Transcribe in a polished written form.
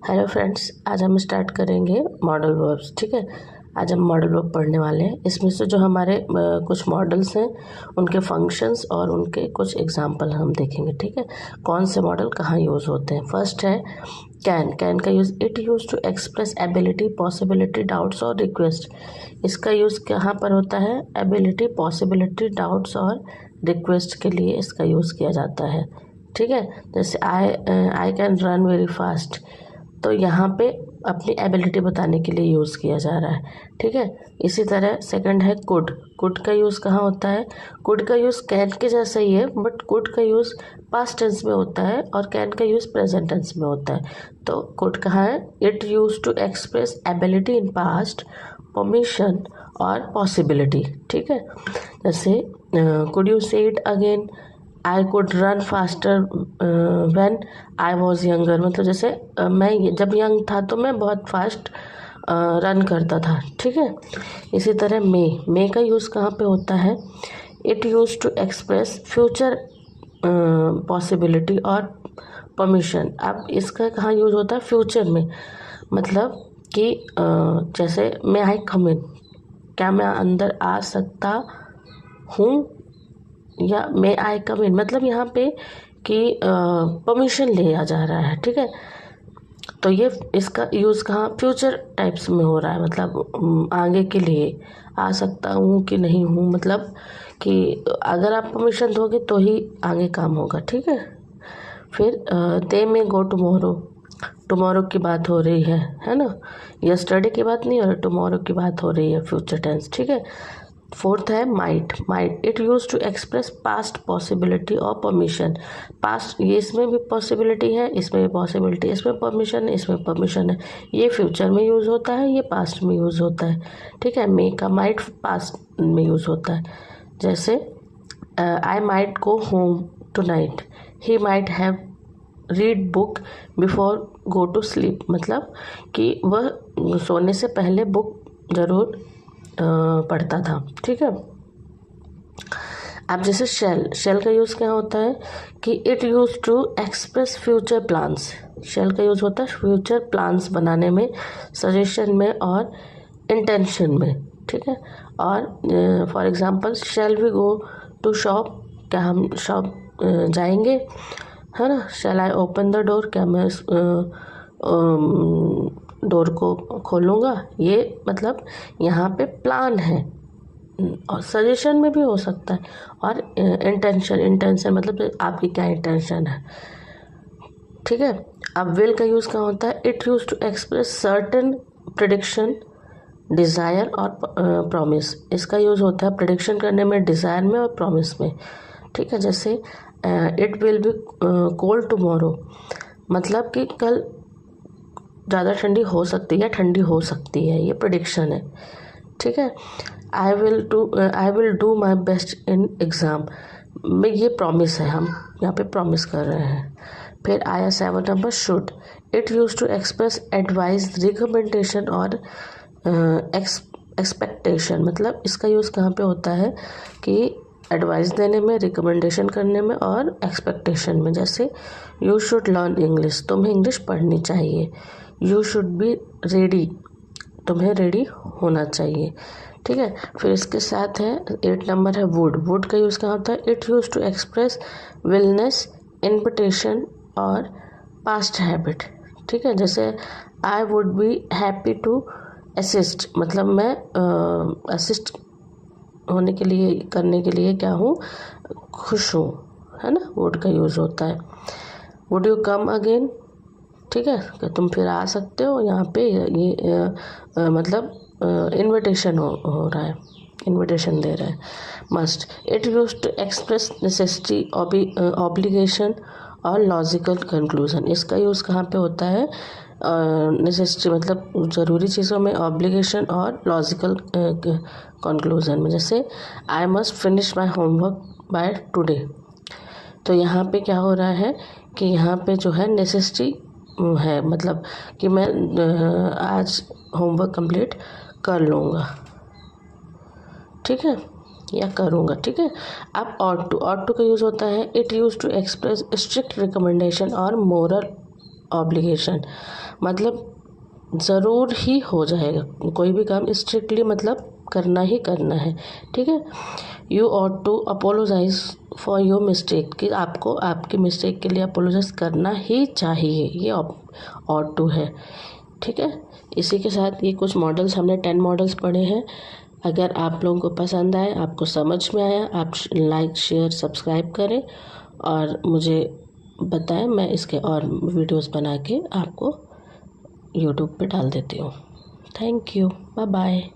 Hello friends, आज हम start करेंगे मॉडल वर्ब्स। ठीक है, आज हम मॉडल वर्ब पढ़ने वाले हैं। इसमें से जो हमारे कुछ मॉडल्स हैं उनके फंक्शंस और उनके कुछ एग्जांपल हम देखेंगे। ठीक है, कौन से मॉडल कहाँ यूज़ होते हैं। फर्स्ट है कैन। कैन का use it use to express ability, possibility, doubts और रिक्वेस्ट। इसका यूज़ कहाँ पर होता है? एबिलिटी, पॉसिबिलिटी, डाउट्स और रिक्वेस्ट के लिए इसका यूज़ किया जाता है। ठीक है, जैसे I can run very fast, तो यहाँ पे अपनी एबिलिटी बताने के लिए यूज़ किया जा रहा है। ठीक है, इसी तरह सेकंड है कुड। कुड का यूज़ कहाँ होता है? कुड का यूज़ कैन के जैसा ही है, बट कुड का यूज़ पास्ट टेंस में होता है और कैन का यूज़ प्रेजेंट टेंस में होता है। तो कुड कहाँ है? It use to express ability in past, permission और पॉसिबिलिटी। ठीक है, जैसे could you say it again, I could run faster when I was younger. मतलब जैसे मैं जब यंग था तो मैं बहुत फास्ट रन करता था। ठीक है, इसी तरह मे का यूज़ कहाँ पे होता है? It use to express future possibility और परमिशन। अब इसका कहाँ यूज़ होता है? फ्यूचर में। मतलब कि जैसे मे आई कम इन, क्या मैं अंदर आ सकता हूँ, या मे आई कम इन, मतलब यहाँ पे कि परमिशन लिया जा रहा है। ठीक है, तो ये इसका यूज़ कहाँ? फ्यूचर टाइप्स में हो रहा है। मतलब आगे के लिए आ सकता हूँ कि नहीं हूँ, मतलब कि अगर आप परमिशन दोगे तो ही आगे काम होगा। ठीक है, फिर दे में गो टुमारो। टुमारो की बात हो रही है ना, यस्टरडे की बात नहीं हो रही, टुमारो की बात हो रही है, फ्यूचर टेंस। ठीक है, फोर्थ है might. Might it use to express past possibility और परमिशन। पास्ट, ये इसमें भी पॉसिबिलिटी है, इसमें भी पॉसिबिलिटी, इसमें परमिशन है, इसमें परमिशन है। ये फ्यूचर में यूज़ होता है, ये पास्ट में यूज़ होता है। ठीक है, मे का माइट पास्ट में यूज़ होता है। जैसे I might go home tonight, he might have read book before go to sleep. मतलब कि वह सोने से पहले बुक ज़रूर पढ़ता था। ठीक है, अब जैसे शेल का यूज़ क्या होता है कि it use to express future plans. Shall का यूज़ होता है फ्यूचर प्लान्स बनाने में, सजेशन में और इंटेंशन में। ठीक है, और for example shall we go to shop, क्या हम शॉप जाएंगे, है ना। Shall I open the door, क्या मैं डोर को खोलूँगा। ये मतलब यहाँ पे प्लान है, और सजेशन में भी हो सकता है, और इंटेंशन मतलब आपकी क्या इंटेंशन है। ठीक है, अब विल का यूज़ क्या होता है? It use to express certain prediction, desire और प्रॉमिस। इसका यूज़ होता है प्रिडिक्शन करने में, डिज़ायर में और प्रॉमिस में। ठीक है, जैसे it will be cold tomorrow, मतलब कि कल ज़्यादा ठंडी हो सकती है, ठंडी हो सकती है, ये प्रिडिक्शन है। ठीक है, I will do my best in exam में, ये प्रॉमिस है, हम यहाँ पे प्रॉमिस कर रहे हैं। फिर आया 7 number should. It use to express advice, recommendation और एक्सपेक्टेशन। मतलब इसका यूज़ कहाँ पे होता है कि एडवाइस देने में, रिकमेंडेशन करने में और एक्सपेक्टेशन में। जैसे यू शुड लर्न इंग्लिश, तुम्हें इंग्लिश पढ़नी चाहिए। यू शुड बी रेडी, तुम्हें रेडी होना चाहिए। ठीक है, फिर इसके साथ है 8 नंबर है वुड। वुड का यूज़ कहाँ होता है? It use to express willness, invitation और पास्ट हैबिट। ठीक है, जैसे I would be happy to assist, मतलब मैं असिस्ट होने के लिए, करने के लिए क्या हूँ? खुश हूँ, है ना। वुड का यूज़ होता है। वुड यू कम अगेन, ठीक है, कि तुम फिर आ सकते हो। यहाँ पे ये मतलब इनविटेशन हो रहा है, इनविटेशन दे रहा है। Must, it use to express necessity, obligation और लॉजिकल कंक्लूजन। इसका यूज़ कहाँ पे होता है? नेसेसिटी मतलब ज़रूरी चीज़ों में, ऑब्लिगेशन और लॉजिकल कंक्लूजन में। जैसे I must finish my homework by today, तो यहाँ पे क्या हो रहा है कि यहाँ पे जो है नेसेसिटी है, मतलब कि मैं आज होमवर्क कंप्लीट कर लूँगा। ठीक है, या करूँगा। ठीक है, अब ऑट टू का यूज़ होता है it use to express strict recommendation और मोरल ऑब्लिगेशन मतलब ज़रूर ही हो जाएगा, कोई भी काम स्ट्रिक्टली मतलब करना ही करना है, ठीक है। You ought to apologise for your mistake, कि आपको आपकी मिस्टेक के लिए अपोलोजाइज करना ही चाहिए, ये ऑट टू है, ठीक है। इसी के साथ ये कुछ मॉडल्स, हमने 10 मॉडल्स पढ़े हैं। अगर आप लोगों को पसंद आए, आपको समझ में आया, आप लाइक शेयर सब्सक्राइब करें और मुझे बताएं, मैं इसके और वीडियोस बना के आपको यूट्यूब पे डाल देती हूँ। Thank you, bye bye.